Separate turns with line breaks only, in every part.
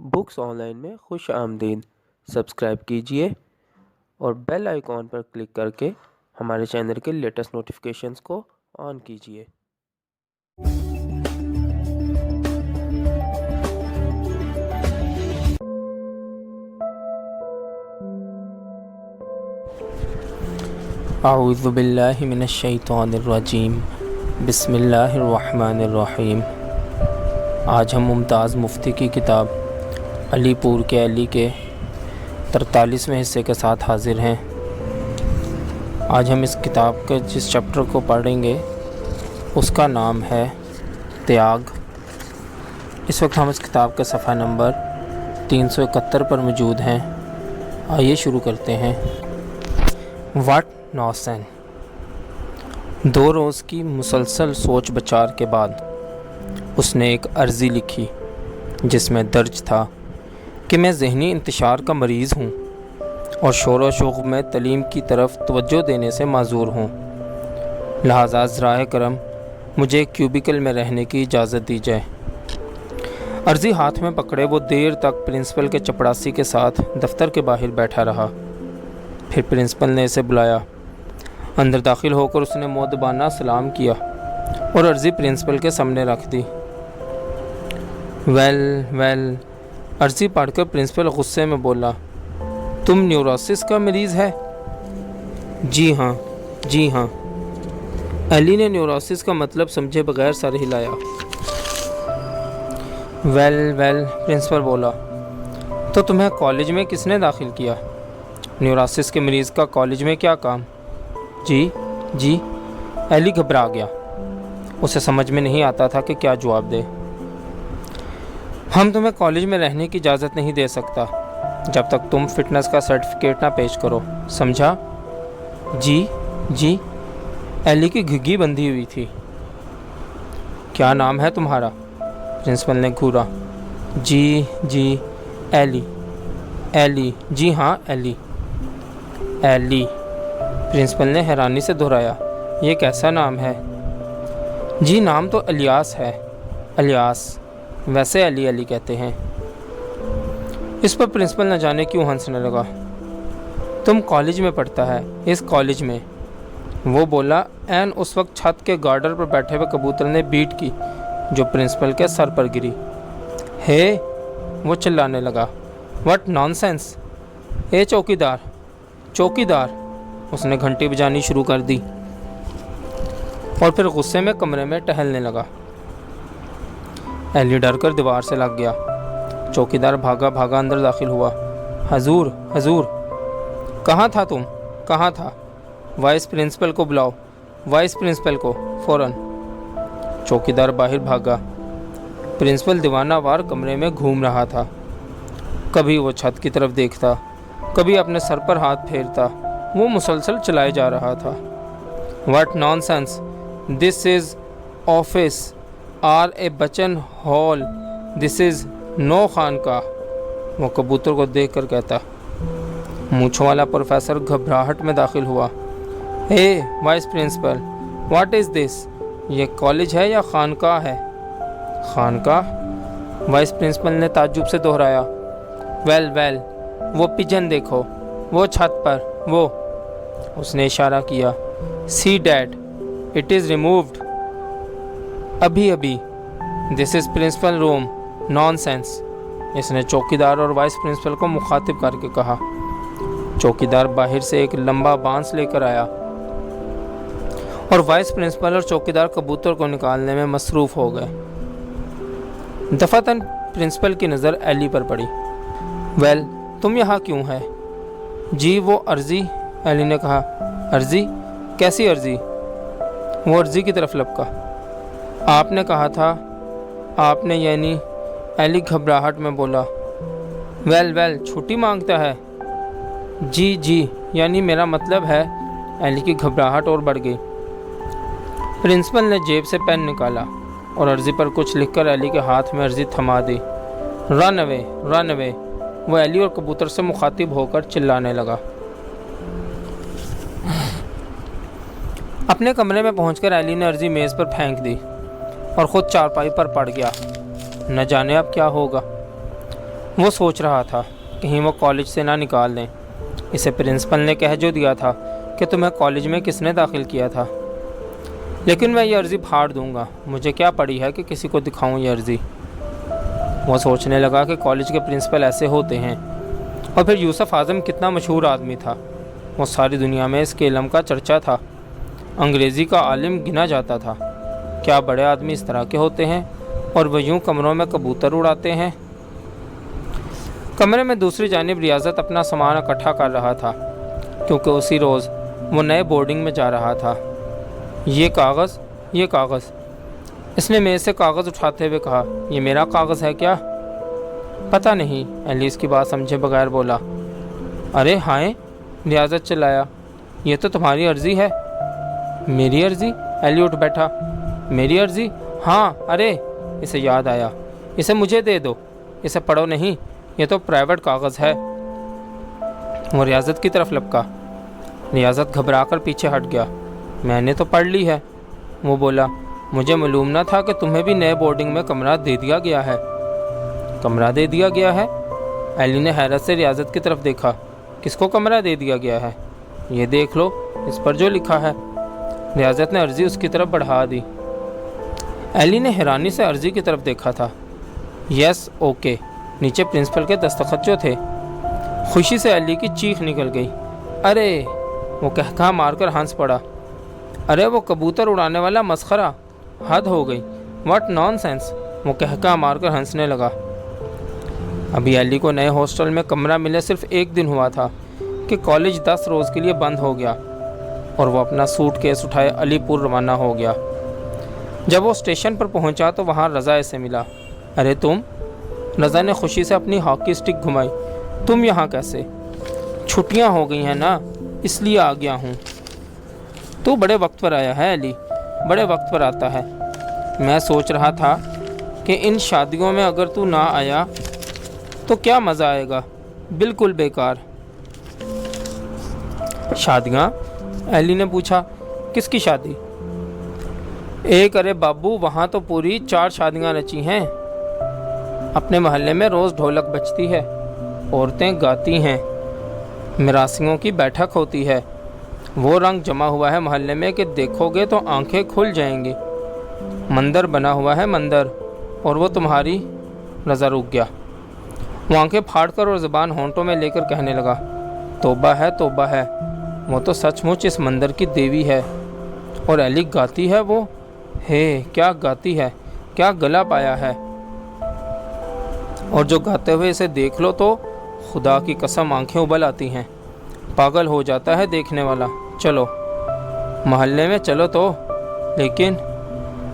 Books online में खुश आमदीद। सब्सक्राइब कीजिए और बेल आइकॉन पर क्लिक करके हमारे चैनल के लेटेस्ट नोटिफिकेशंस को ऑन कीजिए।
अऊज़ु बिल्लाहि मिनश शैतानिर रजीम। बिस्मिल्लाहिर रहमानिर रहीम। आज हम मुमताज़ मुफ्ती की किताब अलीपुर के अली के 43वें हिस्से के साथ हाजिर हैं। आज हम इस किताब के जिस चैप्टर को पढ़ेंगे उसका नाम है त्याग। इस वक्त हम इस किताब के सफ़ा नंबर 371 पर मौजूद हैं। आइए शुरू करते हैं। व्हाट नॉसेन। 2 रोज़ की मुसलसल सोच विचार के बाद उसने एक अर्ज़ी लिखी जिसमें दर्ज था कि मैं ज़हनी इंतशार का मरीज़ हूँ और शोर व शौक़ में तलीम की तरफ तवज्जो देने से माज़ूर हूँ, लिहाजा ज़राए करम मुझे एक क्यूबिकल में रहने की इजाज़त दी जाए। अर्ज़ी हाथ में पकड़े वो देर तक प्रिंसिपल के चपड़ासी के साथ दफ्तर के बाहर बैठा रहा। फिर प्रिंसिपल ने इसे बुलाया। अंदर दाखिल होकर उसने मोदबाना सलाम किया और अर्ज़ी प्रिंसिपल के सामने रख दी। वेल अर्ज़ी पढ़कर प्रिंसिपल गुस्से में बोला, तुम न्यूरोसिस का मरीज़ है? जी हाँ। अली ने न्यूरोसिस का मतलब समझे बगैर सर हिलाया। वेल प्रिंसिपल बोला, तो तुम्हें कॉलेज में किसने दाखिल किया? न्यूरोसिस के मरीज़ का कॉलेज में क्या काम? जी। अली घबरा गया। उसे समझ में नहीं आता था कि क्या जवाब दे। हम तुम्हें कॉलेज में रहने की इजाज़त नहीं दे सकता जब तक तुम फिटनेस का सर्टिफिकेट ना पेश करो, समझा? जी। अली की घिघी बंधी हुई थी। क्या नाम है तुम्हारा? प्रिंसिपल ने घूरा। जी एली। जी हाँ एली। प्रिंसिपल ने हैरानी से दोहराया, ये कैसा नाम है? जी नाम तो अलियास है। अलियास, वैसे अली कहते हैं। इस पर प्रिंसिपल न जाने क्यों हंसने लगा। तुम कॉलेज में पढ़ता है, इस कॉलेज में? वो बोला। एन उस वक्त छत के गार्डर पर बैठे हुए कबूतर ने बीट की जो प्रिंसिपल के सर पर गिरी। हे, वो चिल्लाने लगा, व्हाट नॉनसेंस। ए चौकीदार। उसने घंटी बजानी शुरू कर दी और फिर गुस्से में कमरे में टहलने लगा। एली डर कर दीवार से लग गया। चौकीदार भागा अंदर दाखिल हुआ। हजूर। कहाँ था तुम? कहाँ था? वाइस प्रिंसिपल को बुलाओ, वाइस प्रिंसिपल को फ़ौरन। चौकीदार बाहर भागा। प्रिंसिपल दीवानावार कमरे में घूम रहा था। कभी वो छत की तरफ देखता, कभी अपने सर पर हाथ फेरता। वो मुसलसल चलाए जा रहा था। What nonsense, this is office or a बचन हॉल, दिस इज़ नो खानका। वो कबूतर को देख कर कहता। मूँछों वाला प्रोफेसर घबराहट में दाखिल हुआ। Hey vice principal, what is this? ये कॉलेज है या खानका है? खानका? वाइस प्रिंसिपल ने ताज्जुब से दोहराया। वेल वो पिजन देखो, वो छत पर, वो। उसने इशारा किया। See that, it is removed अभी। This is principal room, nonsense. इसने चौकीदार और वाइस प्रिंसिपल को मुखातिब करके कहा। चौकीदार बाहर से एक लंबा बांस लेकर आया और वाइस प्रिंसिपल और चौकीदार कबूतर को निकालने में मसरूफ़ हो गए। दफातन प्रिंसिपल की नज़र एली पर पड़ी। वेल, तुम यहाँ क्यों है? जी वो अर्ज़ी, एली ने कहा। अर्ज़ी? कैसी अर्ज़ी? वो अर्ज़ी की तरफ लपका। आपने कहा था। आपने यानी? एली घबराहट में बोला। वेल छुट्टी मांगता है? जी यानी मेरा मतलब है। एली की घबराहट और बढ़ गई। प्रिंसिपल ने जेब से पेन निकाला और अर्ज़ी पर कुछ लिखकर एली के हाथ में अर्ज़ी थमा दी। Run away. वो एली और कबूतर से मुखातिब होकर चिल्लाने लगा। अपने कमरे में पहुंचकर एली ने अर्ज़ी मेज़ पर फेंक दी और ख़ुद चारपाई पर पड़ गया। न जाने अब क्या होगा। وہ سوچ رہا تھا کہیں وہ کالج سے نہ نکال دیں۔ اسے پرنسپل نے کہہ جو دیا تھا کہ تمہیں کالج میں کس نے داخل کیا تھا، لیکن میں یہ عرضی پھاڑ دوں گا، مجھے کیا پڑی ہے کہ کسی کو دکھاؤں یہ عرضی۔ وہ سوچنے لگا کہ کالج کے پرنسپل ایسے ہوتے ہیں، اور پھر یوسف اعظم کتنا مشہور آدمی تھا، وہ ساری دنیا میں اس کے علم کا چرچا تھا، انگریزی کا عالم گنا جاتا تھا۔ کیا بڑے آدمی اس طرح کے ہوتے ہیں اور وہ یوں کمروں میں کبوتر اڑاتے ہیں؟ کمرے میں دوسری جانب ریاضت اپنا سامان اکٹھا کر رہا تھا، کیونکہ اسی روز وہ نئے بورڈنگ میں جا رہا تھا۔ یہ کاغذ، اس نے میز سے کاغذ اٹھاتے ہوئے کہا، یہ میرا کاغذ ہے کیا؟ پتہ نہیں، ایلی اس کی بات سمجھے بغیر بولا۔ ارے ہائے، ریاضت چلایا، یہ تو تمہاری عرضی ہے۔ میری عرضی؟ ایلی اٹھ بیٹھا۔ میری عرضی؟ ہاں، ارے اسے یاد آیا، اسے مجھے دے دو، اسے پڑھو نہیں، یہ تو پرائیویٹ کاغذ ہے۔ وہ ریاضت کی طرف لپکا۔ ریاضت گھبرا کر پیچھے ہٹ گیا۔ میں نے تو پڑھ لی ہے، وہ بولا۔ مجھے معلوم نہ تھا کہ تمہیں بھی نئے بورڈنگ میں کمرہ دے دیا گیا ہے۔ کمرہ دے دیا گیا ہے؟ ایلی نے حیرت سے ریاضت کی طرف دیکھا۔ کس کو کمرہ دے دیا گیا ہے؟ یہ دیکھ لو، اس پر جو لکھا ہے۔ ریاضت نے عرضی اس کی طرف بڑھا دی۔ ایلی نے حیرانی سے عرضی کی طرف دیکھا تھا۔ یس اوکے، نیچے پرنسپل کے دستخط جو تھے۔ خوشی سے ایلی کی چیخ نکل گئی۔ ارے، وہ کہکہا مار کر ہنس پڑا۔ ارے وہ کبوتر اڑانے والا مسخرہ، حد ہو گئی، واٹ نان سینس، وہ کہکہا مار کر ہنسنے لگا۔ ابھی ایلی کو نئے ہاسٹل میں کمرہ ملے صرف 1 دن ہوا تھا کہ کالج 10 روز کے لیے بند ہو گیا، اور وہ اپنا سوٹ کیس اٹھائے علی پور روانہ ہو گیا۔ جب وہ اسٹیشن پر پہنچا تو وہاں رضا سے ملا۔ ارے تم؟ رضا نے خوشی سے اپنی ہاکی اسٹک گھمائی۔ تم یہاں کیسے؟ چھٹیاں ہو گئی ہیں نا، اس لیے آ گیا ہوں۔ تو بڑے وقت پر آیا ہے علی، بڑے وقت پر آتا ہے۔ میں سوچ رہا تھا کہ ان شادیوں میں اگر تو نہ آیا تو کیا مزہ آئے گا، بالکل بیکار۔ شادیاں؟ ایلی نے پوچھا۔ کس کی شادی؟ ایک ارے بابو، وہاں تو پوری 4 شادیاں رچی ہیں۔ اپنے محلے میں روز ڈھولک بجتی ہے، عورتیں گاتی ہیں، مراسیوں کی بیٹھک ہوتی ہے، وہ رنگ جمع ہوا ہے محلے میں کہ دیکھو گے تو آنکھیں کھل جائیں گی۔ مندر بنا ہوا ہے مندر، اور وہ تمہاری… رضا رک گیا۔ وہ آنکھیں پھاڑ کر اور زبان ہونٹوں میں لے کر کہنے لگا، توبہ ہے توبہ ہے، وہ تو سچ مچ اس مندر کی دیوی ہے۔ اور ایلی گاتی ہے وہ، ہے کیا گاتی ہے، کیا گلا پایا ہے، اور جو گاتے ہوئے اسے دیکھ لو تو خدا کی قسم آنکھیں ابل آتی ہیں، پاگل ہو جاتا ہے دیکھنے والا۔ چلو محلے میں چلو تو۔ لیکن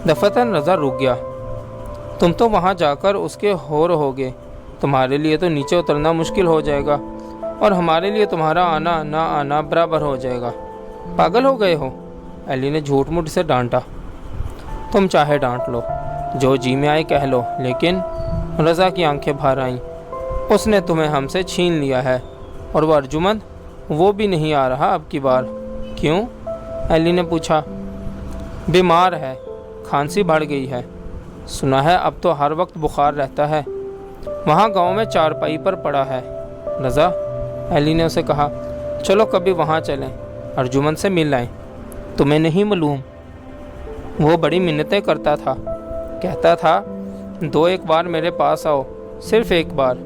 دفتر رضا رک گیا۔ تم تو وہاں جا کر اس کے ہو رہو گے، تمہارے لیے تو نیچے اترنا مشکل ہو جائے گا، اور ہمارے لیے تمہارا آنا نہ آنا برابر ہو جائے گا۔ پاگل ہو گئے ہو؟ ایلی نے جھوٹ موٹ سے ڈانٹا۔ تم چاہے ڈانٹ لو، جو جی میں آئے کہہ لو، لیکن… رضا کی آنکھیں بھر آئیں۔ اس نے تمہیں ہم سے چھین لیا ہے، اور وہ ارجمند، وہ بھی نہیں آ رہا اب کی بار۔ کیوں؟ ایلی نے پوچھا۔ بیمار ہے، کھانسی بڑھ گئی ہے، سنا ہے اب تو ہر وقت بخار رہتا ہے، وہاں گاؤں میں چارپائی پر پڑا ہے۔ رضا، ایلی نے اسے کہا، چلو کبھی وہاں چلیں، ارجمند سے مل آئیں۔ تمہیں نہیں معلوم، وہ بڑی منتیں کرتا تھا، کہتا تھا 2-1 بار میرے پاس آؤ، صرف 1 بار۔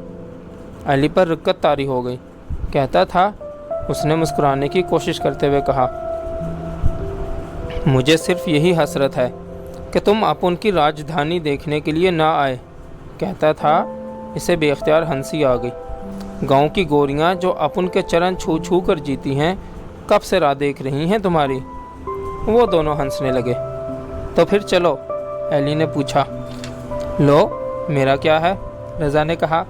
ایلی پر رقت طاری ہو گئی۔ کہتا تھا؟ اس نے مسکرانے کی کوشش کرتے ہوئے کہا، مجھے صرف یہی حسرت ہے کہ تم اپن کی راجدھانی دیکھنے کے لیے نہ آئے۔ کہتا تھا۔ اسے بے اختیار ہنسی آ گئی۔ گاؤں کی گوریاں جو اپن کے چرن چھو چھو کر جیتی ہیں، کب سے راہ دیکھ رہی ہیں تمہاری۔ وہ دونوں ہنسنے لگے۔ تو پھر چلو، ایلی نے پوچھا۔ لو، میرا کیا ہے، رضا نے کہا۔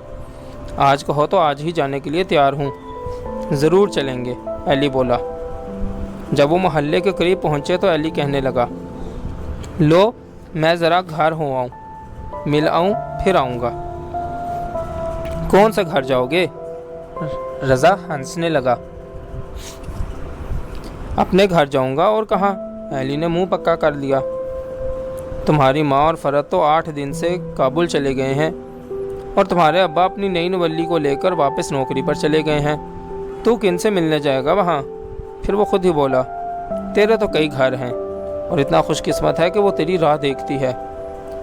آج کہو تو آج ہی جانے کے لیے تیار ہوں۔ ضرور چلیں گے، ایلی بولا۔ جب وہ محلے کے قریب پہنچے تو ایلی کہنے لگا، لو میں ذرا گھر ہو آؤں، مل آؤں پھر آؤں گا۔ کون سے گھر جاؤ گے؟ رضا ہنسنے لگا۔ اپنے گھر جاؤں گا، اور کہاں؟ ایلی نے منہ پکا کر لیا۔ تمہاری ماں اور فرد تو 8 دن سے کابل چلے گئے ہیں، और तुम्हारे अब्बा अपनी नई नवल्ली को लेकर वापस नौकरी पर चले गए हैं। तू किन से मिलने जाएगा वहाँ? फिर वो खुद ही बोला, तेरे तो कई घर हैं और इतना खुशकिस्मत है कि वो तेरी राह देखती है।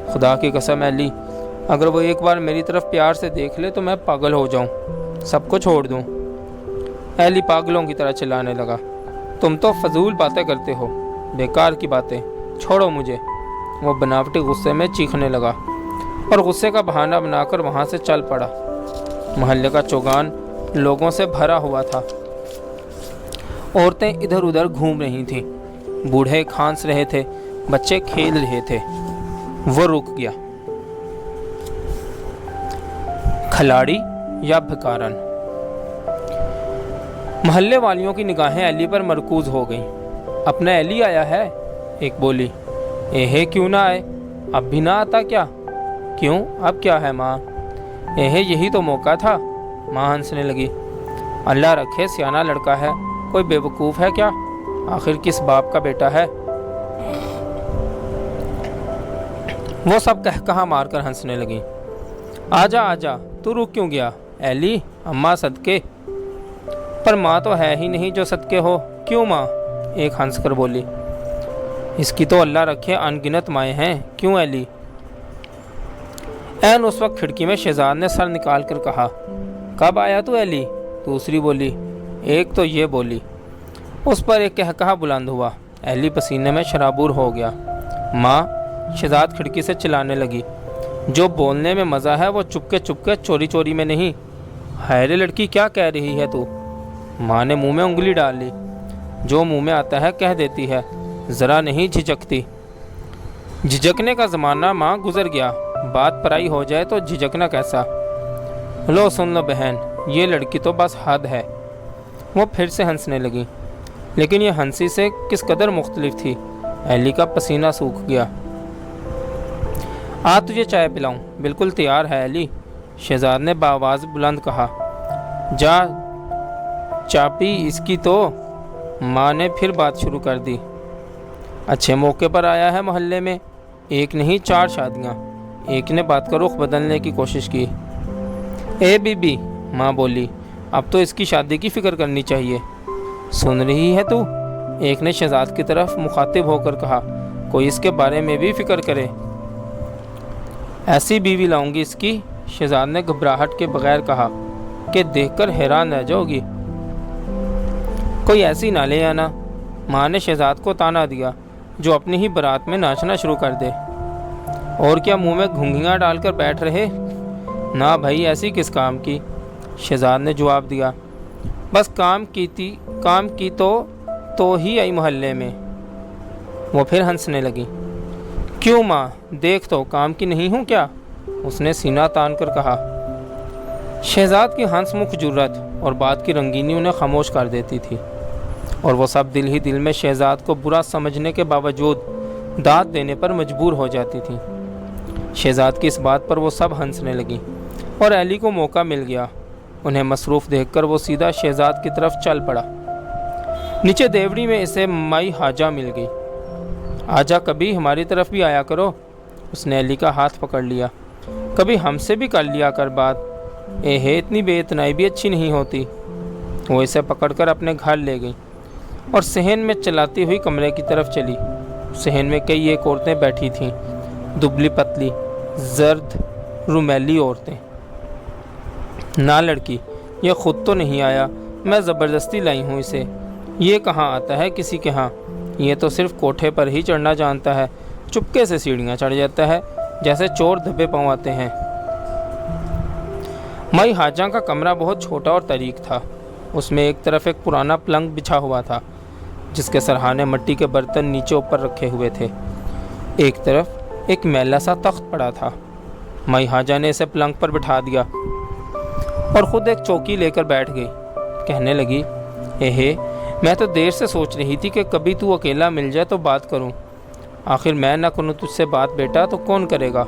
खुदा की कसम एली, अगर वो एक बार मेरी तरफ प्यार से देख ले तो मैं पागल हो जाऊं, सबको छोड़ दूं। एली पागलों की तरह चिल्लाने लगा, तुम तो फजूल बातें करते हो, बेकार की बातें, छोड़ो मुझे। वो बनावटी गुस्से में चीखने लगा और गुस्से का बहाना बनाकर वहाँ से चल पड़ा। मोहल्ले का चौगान लोगों से भरा हुआ था। औरतें इधर उधर घूम रही थीं, बूढ़े खांस रहे थे, बच्चे खेल रहे थे। वो रुक गया। खिलाड़ी या भिखारन? मोहल्ले वालियों की निगाहें एली पर मरकूज हो गईं। अपना एली आया है, एक बोली। एहे क्यों ना आए, अब भी ना आता क्या? क्यों, अब क्या है माँ? एहे यही तो मौका था। माँ हंसने लगी। अल्लाह रखे सियाना लड़का है, कोई बेवकूफ़ है क्या? आखिर किस बाप का बेटा है? वो सब कहा मारकर हंसने लगी। आजा आजा, तू रुक क्यों गया? एली, अम्मा सदके। पर माँ तो है ही नहीं जो सदके हो। क्यों माँ? एक हंस कर बोली। इसकी तो अल्लाह रखे अनगिनत माएँ हैं। क्यों एली? ऐन उस वक्त खिड़की में शहजाद ने सर निकाल कर कहा, कब आया तू एली? दूसरी बोली। एक तो ये बोली। उस पर एक कहकहा बुलंद हुआ। एली पसीने में शराबूर हो गया। माँ, शहजाद खिड़की से चिल्लाने लगी, जो बोलने में मज़ा है वो चुपके चोरी चोरी में नहीं। हैरे लड़की, क्या कह रही है तू? माँ ने मुंह में उंगली डाल ली। जो मुंह में आता है कह देती है, ज़रा नहीं झिझकती। झिझकने का ज़माना माँ गुजर गया, बात पराई हो जाए तो झिझकना कैसा? लो सुन लो बहन, ये लड़की तो बस हद है। वो फिर से हंसने लगी, लेकिन ये हंसी से किस कदर मुख्तलिफ थी। एली का पसीना सूख गया। आ तुझे चाय पिलाऊं? बिल्कुल तैयार है एली, शहजाद ने बाआवाज़ बुलंद कहा। जा चापी इसकी तो। माँ ने फिर बात शुरू कर दी। अच्छे मौके पर आया है मोहल्ले में, एक नहीं 4 शादियाँ। एक ने बात का रुख बदलने की कोशिश की। ए बीबी, माँ बोली, अब तो इसकी शादी की फ़िक्र करनी चाहिए। सुन रही है तू? एक ने शहजाद की तरफ मुखातिब होकर कहा, कोई इसके बारे में भी फ़िक्र करे। ऐसी बीवी लाऊंगी इसकी, शहजाद ने घबराहट के बगैर कहा, कि देखकर हैरान रह जाओगी। कोई ऐसी ना ले आना। माँ ने शहजाद को ताना दिया, जो अपनी ही बारात में नाचना शुरू कर दे। और क्या मुंह में घुंघियाँ डालकर बैठ रहे? ना भाई, ऐसी किस काम की? शहजाद ने जवाब दिया, बस काम की तो ही आई मोहल्ले में। वो फिर हंसने लगी। क्यों माँ, देख तो काम की नहीं हूँ क्या? उसने सीना तान कर कहा। शहजाद की हंसमुख जुर्रत और बात की रंगीनी उन्हें खामोश कर देती थी, और वो सब दिल ही दिल में शहजाद को बुरा समझने के बावजूद दाद देने पर मजबूर हो जाती थी। शहजाद की इस बात पर वो सब हंसने लगी, और एली को मौका मिल गया। उन्हें मसरूफ़ देखकर वो सीधा शहजाद की तरफ चल पड़ा। नीचे देवड़ी में इसे माई हाजा मिल गई। आजा, कभी हमारी तरफ भी आया करो। उसने एली का हाथ पकड़ लिया। कभी हमसे भी कर लिया कर बात। एहे, इतनी बेइतनाई भी अच्छी नहीं होती। वो इसे पकड़कर अपने घर ले गई और सहन में चलाती हुई कमरे की तरफ चली। सहन में कई एक औरतें बैठी थीं, दुबली पतली, जर्द रुमैली औरतें। ना लड़की, ये खुद तो नहीं आया, मैं ज़बरदस्ती लाई हूँ इसे। ये कहाँ आता है किसी के यहाँ? ये तो सिर्फ कोठे पर ही चढ़ना जानता है, चुपके से सीढ़ियाँ चढ़ जाता है, जैसे चोर धब्बे पवाते हैं। माई हाजा का कमरा बहुत छोटा और तरीक था। उसमें एक तरफ एक पुराना पलंग बिछा हुआ था, जिसके सरहाने मिट्टी के बर्तन नीचे ऊपर रखे हुए थे। एक तरफ एक मैला सा तख्त पड़ा था। माई हाजा ने इसे पलंग पर बिठा दिया और ख़ुद एक चौकी लेकर बैठ गई। कहने लगी, एहे, मैं तो देर से सोच रही थी कि कभी तू अकेला मिल जाए तो बात करूं। आखिर मैं ना करूं तुझसे बात बेटा तो कौन करेगा?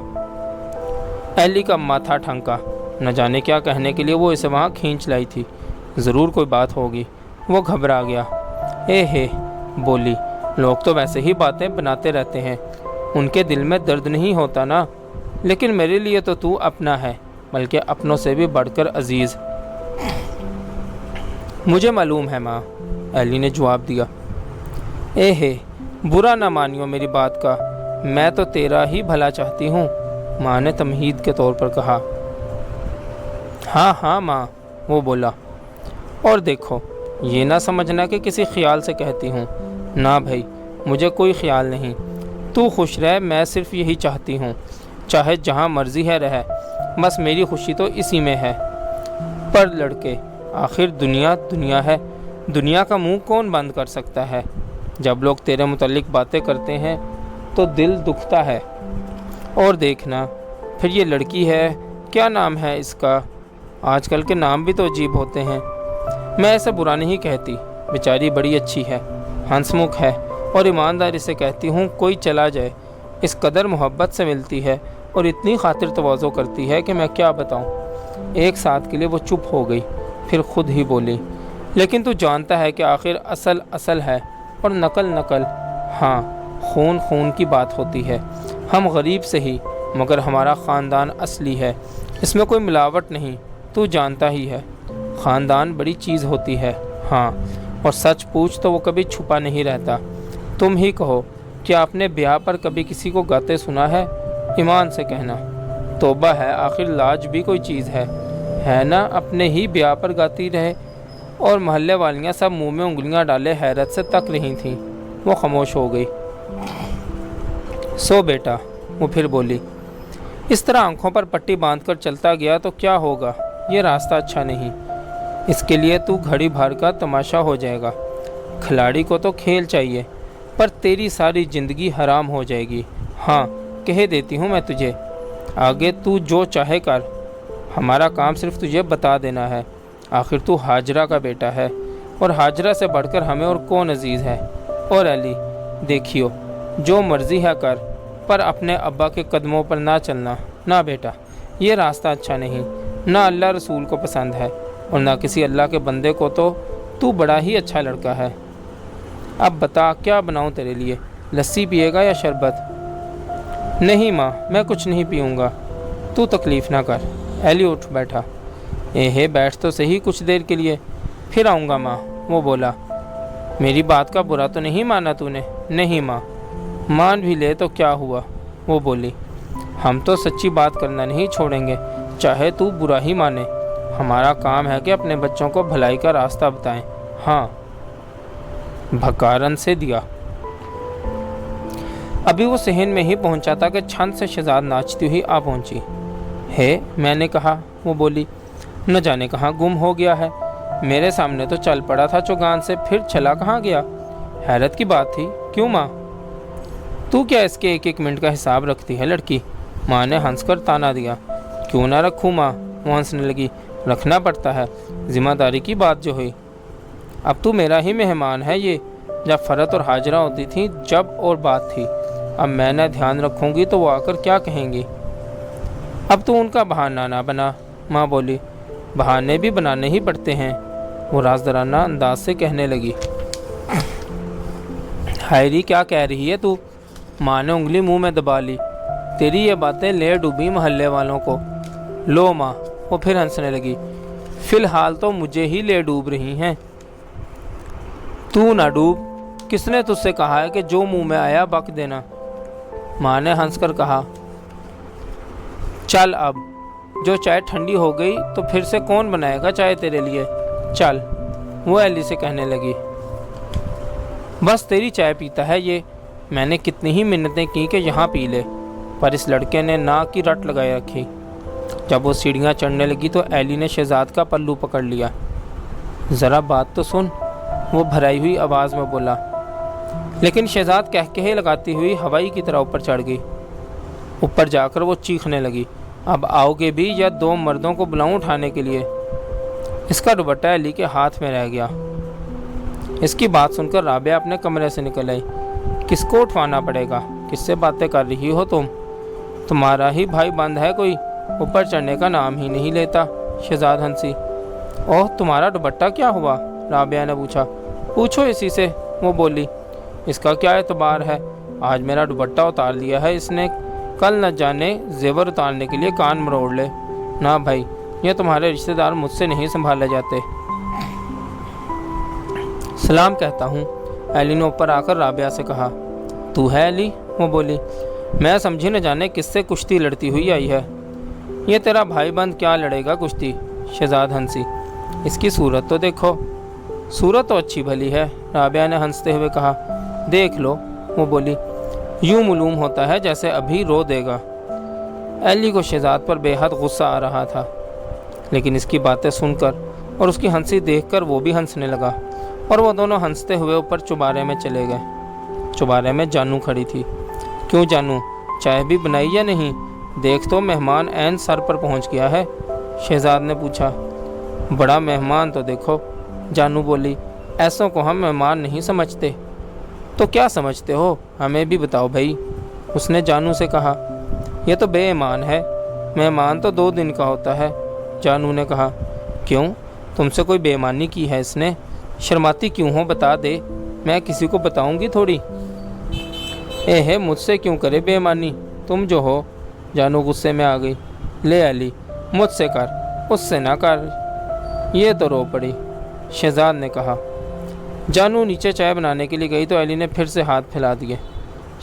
एली का माथा ठनका। न जाने क्या कहने के लिए वो इसे वहाँ खींच लाई थी। ज़रूर कोई बात होगी। वो घबरा गया। हे बोली, लोग तो वैसे ही बातें बनाते रहते हैं, उनके दिल में दर्द नहीं होता ना। लेकिन मेरे लिए तो तू अपना है, بلکہ اپنوں سے بھی بڑھ کر عزیز۔ مجھے معلوم ہے ماں، ایلی نے جواب دیا۔ اے ہے، برا نہ مانیو میری بات کا، میں تو تیرا ہی بھلا چاہتی ہوں، ماں نے تمہید کے طور پر کہا۔ ہاں ہاں ماں، وہ بولا، اور دیکھو یہ نہ سمجھنا کہ کسی خیال سے کہتی ہوں، نہ بھائی مجھے کوئی خیال نہیں، تو خوش رہ، میں صرف یہی چاہتی ہوں، چاہے جہاں مرضی ہے رہے، بس میری خوشی تو اسی میں ہے۔ پر لڑکے، آخر دنیا دنیا ہے، دنیا کا منہ کون بند کر سکتا ہے؟ جب لوگ تیرے متعلق باتیں کرتے ہیں تو دل دکھتا ہے۔ اور دیکھنا، پھر یہ لڑکی ہے، کیا نام ہے اس کا؟ آج کل کے نام بھی تو عجیب ہوتے ہیں۔ میں ایسے برا نہیں کہتی، بیچاری بڑی اچھی ہے، ہنس مکھ ہے، اور ایمانداری سے کہتی ہوں کوئی چلا جائے، اس قدر محبت سے ملتی ہے اور اتنی خاطر تواضع کرتی ہے کہ میں کیا بتاؤں۔ ایک ساتھ کے لیے وہ چپ ہو گئی، پھر خود ہی بولی، لیکن تو جانتا ہے کہ آخر اصل اصل ہے اور نقل نقل۔ ہاں، خون خون کی بات ہوتی ہے، ہم غریب سے ہی، مگر ہمارا خاندان اصلی ہے، اس میں کوئی ملاوٹ نہیں، تو جانتا ہی ہے۔ خاندان بڑی چیز ہوتی ہے، ہاں، اور سچ پوچھ تو وہ کبھی چھپا نہیں رہتا۔ تم ہی کہو، کیا آپ نے بیاہ پر کبھی کسی کو گاتے سنا ہے؟ ایمان سے کہنا۔ توبہ ہے، آخر لاج بھی کوئی چیز ہے نا، اپنے ہی بیاہ پر گاتی رہے۔ اور محلے والیاں سب منہ میں انگلیاں ڈالے حیرت سے تک رہی تھیں۔ وہ خاموش ہو گئی۔ سو بیٹا، وہ پھر بولی، اس طرح آنکھوں پر پٹی باندھ کر چلتا گیا تو کیا ہوگا؟ یہ راستہ اچھا نہیں، اس کے لیے تو گھڑی بھر کا تماشا ہو جائے گا۔ کھلاڑی کو تو کھیل چاہیے، پر تیری ساری زندگی حرام ہو جائے گی۔ ہاں، کہہ دیتی ہوں میں تجھے، آگے تو جو چاہے کر، ہمارا کام صرف تجھے بتا دینا ہے۔ آخر تو ہاجرہ کا بیٹا ہے، اور ہاجرہ سے بڑھ کر ہمیں اور کون عزیز ہے؟ اور علی، دیکھیو، جو مرضی ہے کر، پر اپنے ابا کے قدموں پر نہ چلنا۔ نہ بیٹا، یہ راستہ اچھا نہیں، نہ اللہ رسول کو پسند ہے، اور نہ کسی اللہ کے بندے کو۔ تو بڑا ہی اچھا لڑکا ہے۔ اب بتا کیا بناؤں تیرے لیے، لسی پیے گا یا شربت؟ نہیں ماں، میں کچھ نہیں پیوں گا، تو تکلیف نہ کر۔ ایلی اٹھ بیٹھا۔ ہے بیٹھ تو صحیح کچھ دیر کے لیے، پھر آؤں گا ماں، وہ بولا۔ میری بات کا برا تو نہیں مانا تو نے؟ نہیں ماں، مان بھی لے تو کیا ہوا، وہ بولی، ہم تو سچی بات کرنا نہیں چھوڑیں گے، چاہے تو برا ہی مانے، ہمارا کام ہے کہ اپنے بچوں کو بھلائی کا راستہ بتائیں۔ ہاں، بھکارن سے دیا۔ ابھی وہ صحن میں ہی پہنچا تھا کہ چھن سے شہزاد ناچتی ہوئی آ پہنچی۔ ہے، میں نے کہا، وہ بولی، نہ جانے کہاں گم ہو گیا ہے، میرے سامنے تو چل پڑا تھا چوگان سے، پھر چلا کہاں گیا؟ حیرت کی بات تھی۔ کیوں ماں؟ تو کیا اس کے ایک ایک منٹ کا حساب رکھتی ہے لڑکی؟ ماں نے ہنس کر تانا دیا۔ کیوں نہ رکھوں ماں، وہ ہنسنے لگی، رکھنا پڑتا ہے، ذمہ داری کی بات جو ہوئی۔ اب تو میرا ہی مہمان ہے، یہ جب فرت اور ہاجرہ ہوتی تھیں جب اور بات تھی، اب میں نہ دھیان رکھوں گی تو وہ آ کر کیا کہیں گی؟ اب تو ان کا بہانہ نہ بنا، ماں بولی۔ بہانے بھی بنانے ہی پڑتے ہیں، وہ رازدارانہ انداز سے کہنے لگی۔ ہائری، کیا کہہ رہی ہے تو؟ ماں نے انگلی منہ میں دبا لی۔ تیری یہ باتیں لے ڈوبی محلے والوں کو۔ لو ماں، وہ پھر ہنسنے لگی، فی الحال تو مجھے ہی لے ڈوب رہی ہیں۔ تو نہ ڈوب، کس نے تجھ سے کہا ہے کہ جو منہ میں آیا بک دینا؟ ماں نے ہنس کر کہا۔ چل اب، جو چائے ٹھنڈی ہو گئی تو پھر سے کون بنائے گا چائے تیرے لیے؟ چل، وہ ایلی سے کہنے لگی۔ بس تیری چائے پیتا ہے یہ، میں نے کتنی ہی منتیں کی کہ یہاں پی لے، پر اس لڑکے نے ناک کی رٹ لگائے رکھی۔ جب وہ سیڑھیاں چڑھنے لگی تو ایلی نے شہزاد کا پلو پکڑ لیا۔ ذرا بات تو سن، وہ بھرائی ہوئی آواز میں بولا، لیکن شہزاد کہکہے لگاتی ہوئی ہوائی کی طرح اوپر چڑھ گئی۔ اوپر جا کر وہ چیخنے لگی، اب آؤ گے بھی یا دو مردوں کو بلاؤں اٹھانے کے لیے؟ اس کا دوپٹہ ایلی کے ہاتھ میں رہ گیا۔ اس کی بات سن کر رابعہ اپنے کمرے سے نکل آئی۔ کس کو اٹھوانا پڑے گا؟ کس سے باتیں کر رہی ہو تم؟ تمہارا ہی بھائی بند ہے کوئی، اوپر چڑھنے کا نام ہی نہیں لیتا۔ شہزاد ہنسی۔ اوہ، تمہارا دوپٹہ کیا ہوا؟ رابعہ نے پوچھا۔ پوچھو اسی سے، وہ بولی، اس کا کیا اعتبار ہے؟ آج میرا دوپٹہ اتار لیا ہے اس نے، کل نہ جانے زیور اتارنے کے لیے کان مروڑ لے۔ ना भाई, ये तुम्हारे रिश्तेदार मुझसे नहीं संभाले जाते। सलाम कहता हूँ, एली ने ऊपर आकर राबिया से कहा। तू है एली? वो बोली। मैं समझी न जाने किससे कुश्ती लड़ती हुई आई है। ये तेरा भाई बंद क्या लड़ेगा कुश्ती? शहजाद हंसी। इसकी सूरत तो देखो। सूरत तो अच्छी भली है, राबिया ने हंसते हुए कहा। देख लो, वो बोली। यूं मालूम होता है जैसे अभी रो देगा। एली को शहजाद पर बेहद गुस्सा आ रहा था, लेकिन इसकी बातें सुनकर और उसकी हंसी देखकर वो भी हंसने लगा और वो दोनों हंसते हुए ऊपर चुबारे में चले गए। चुबारे में जानू खड़ी थी। क्यों जानू, चाय भी बनाई या नहीं? देख तो मेहमान ऐन सर पर पहुंच गया है, शहजाद ने पूछा। बड़ा मेहमान तो देखो, जानू बोली। ऐसों को हम मेहमान नहीं समझते। तो क्या समझते हो, हमें भी बताओ भाई, उसने जानू से कहा। यह तो बेईमान है, मेहमान तो 2 दिन का होता है, जानू ने कहा। क्यों, तुमसे कोई बेईमानी की है इसने? शर्माती क्यों हो, बता दे, मैं किसी को बताऊंगी थोड़ी। है मुझसे क्यों करे बेईमानी, तुम जो हो, जानू गुस्से में आ गई। ले अली, मुझसे कर, उससे ना कर। ये तो रो पड़ी, शहजाद ने कहा। जानू नीचे चाय बनाने के लिए गई तो अली ने फिर से हाथ फैला दिए।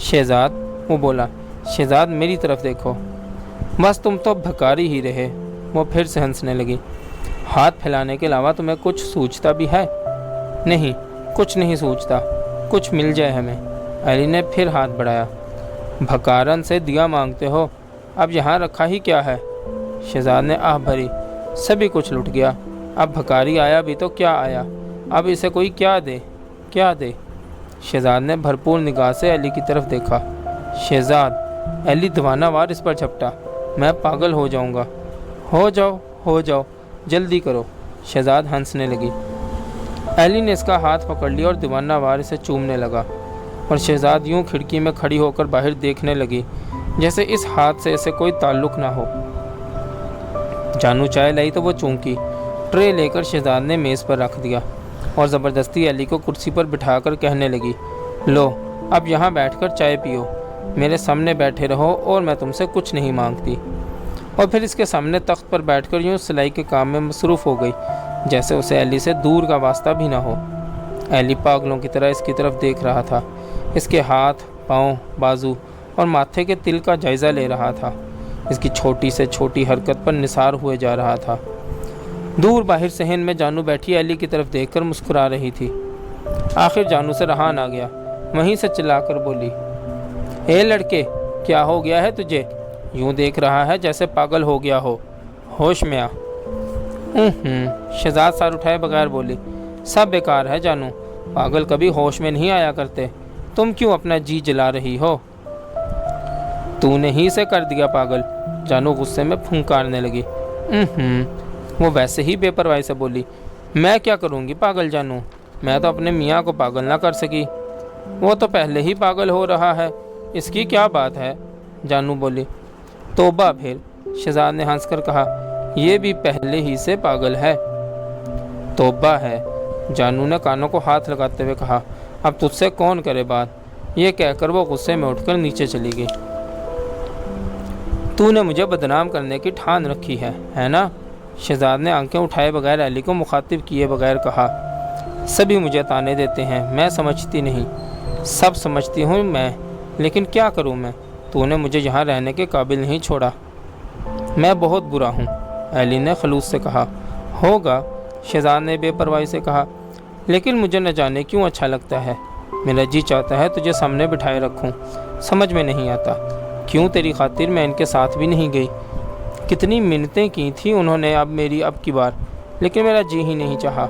शहजाद, वो बोला। शहजाद मेरी तरफ देखो, बस तुम तो भकारी ही रहे। वो फिर से हंसने लगी। हाथ फैलाने के अलावा तुम्हें कुछ सूझता भी है? नहीं, कुछ नहीं सूझता, कुछ मिल जाए हमें। अली ने फिर हाथ बढ़ाया। भकारन से दिया मांगते हो, अब यहाँ रखा ही क्या है? शहजाद ने आह भरी। सभी कुछ लुट गया, अब भकारी आया भी तो क्या आया, अब इसे कोई क्या दे, क्या दे? शहजाद ने भरपूर निगाह से अली की तरफ देखा। शहजाद, अली दीवानावार इस पर झपटा। मैं पागल हो जाऊंगा। हो जाओ, हो जाओ, जल्दी करो, शहजाद हंसने लगी। अली ने इसका हाथ पकड़ लिया और दीवानावार इसे चूमने लगा और शहजाद यूं खिड़की में खड़ी होकर बाहर देखने लगी जैसे इस हाथ से इसे कोई ताल्लुक ना हो। जानू चाय लाई तो वो चूंकी। ट्रे लेकर शहजाद ने मेज़ पर रख दिया और ज़बरदस्ती अली को कुर्सी पर बिठाकर कहने लगी, लो अब यहाँ बैठकर चाय पियो, मेरे सामने बैठे रहो और मैं तुमसे कुछ नहीं मांगती। और फिर इसके सामने तख्त पर बैठकर यूँ सिलाई के काम में मसरूफ़ हो गई जैसे उसे अली से दूर का वास्ता भी ना हो। अली पागलों की तरह इसकी तरफ देख रहा था, इसके हाथ, पाँव, बाजू और माथे के तिल का जायज़ा ले रहा था। इसकी छोटी से छोटी हरकत पर निसार हुए जा रहा था। दूर बाहर सहन में जानू बैठी अली की तरफ देखकर मुस्कुरा रही थी। आखिर जानू से रहा ना गया, वहीं से चिल्लाकर बोली, ए लड़के, क्या हो गया है तुझे? यूं देख रहा है जैसे पागल हो गया हो, होश में आ। शहजाद सर उठाए बगैर बोली, सब बेकार है जानू, पागल कभी होश में नहीं आया करते, तुम क्यों अपना जी जला रही हो? तूने ही से कर दिया पागल, जानू गुस्से में फुंकारने लगी। वो वैसे ही बेपरवाही से बोली, मैं क्या करूँगी पागल जानू, मैं तो अपने मियाँ को पागल ना कर सकी, वो तो पहले ही पागल हो रहा है, इसकी क्या बात है? जानू बोली। तोबा फिर, शहजाद ने हंसकर कहा, ये भी पहले ही से पागल है। तोबा है, जानू ने कानों को हाथ लगाते हुए कहा, अब तुझसे कौन करे बात? ये कहकर वो गुस्से में उठकर नीचे चली गई। तूने मुझे बदनाम करने की ठान रखी है ना? शहजाद ने आंखें उठाए बगैर अली को मुखातिब किए बगैर कहा। सभी मुझे ताने देते हैं, मैं समझती नहीं। सब समझती हूँ मैं, लेकिन क्या करूँ मैं? तूने मुझे यहाँ रहने के काबिल नहीं छोड़ा। मैं बहुत बुरा हूँ, अली ने खलूस से कहा। होगा, शहजाद ने बेपरवाही से कहा, लेकिन मुझे न जाने क्यों अच्छा लगता है। मेरा जी चाहता है तुझे सामने बिठाए रखूँ, समझ में नहीं आता क्यों तेरी खातिर मैं इनके साथ भी नहीं गई। कितनी मिन्नतें की थी उन्होंने अब की बार, लेकिन मेरा जी ही नहीं चाहा।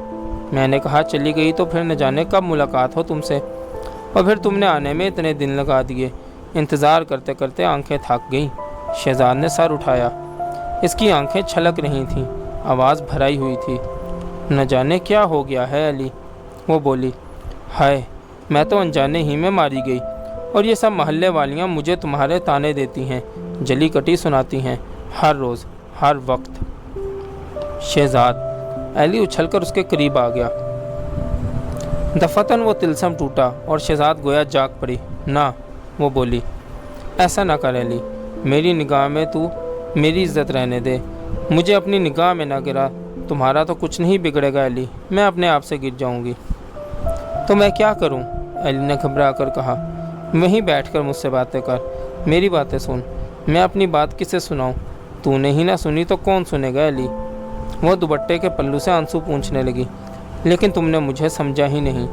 मैंने कहा चली गई तो फिर न जाने कब मुलाकात हो तुमसे, और फिर तुमने आने में इतने दिन लगा दिए। इंतज़ार करते करते आंखें थक गईं। शहजाद ने सर उठाया। इसकी आंखें छलक रही थीं, आवाज़ भराई हुई थी। न जाने क्या हो गया है अली, वो बोली। हाय, मैं तो अनजाने ही में मारी गई, और ये सब महल्ले वालियाँ मुझे तुम्हारे ताने देती हैं, जली कटी सुनाती हैं, हर रोज़ हर वक्त। शहजाद, अली उछलकर उसके करीब आ गया। दफतन वो तिलसम टूटा और शहजाद गोया जाग पड़ी। ना, वो बोली, ऐसा ना कर अली, मेरी निगाह में तू मेरी इज्जत रहने दे। مجھے اپنی نگاہ میں نہ گرا۔ تمہارا تو کچھ نہیں بگڑے گا ایلی، میں اپنے آپ سے گر جاؤں گی۔ تو میں کیا کروں؟ ایلی نے گھبرا کر کہا۔ وہیں بیٹھ کر مجھ سے باتیں کر، میری باتیں سن۔ میں اپنی بات کسے سناؤں؟ تو نے ہی نہ سنی تو کون سنے گا ایلی؟ وہ دوپٹے کے پلو سے آنسو پونچھنے لگی۔ لیکن تم نے مجھے سمجھا ہی نہیں،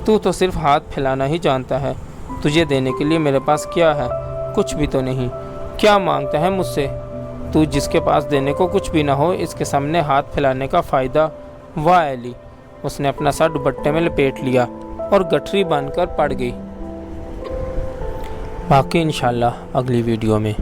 تو صرف ہاتھ پھیلانا ہی جانتا ہے۔ تجھے دینے کے لیے میرے پاس کیا ہے؟ کچھ بھی تو نہیں۔ کیا مانگتا ہے مجھ سے؟ تو جس کے پاس دینے کو کچھ بھی نہ ہو، اس کے سامنے ہاتھ پھیلانے کا فائدہ؟ واہ ایلی! اس نے اپنا سر دوپٹے میں لپیٹ لیا اور گٹھری بن کر پڑ گئی۔ باقی انشاءاللہ اگلی ویڈیو میں۔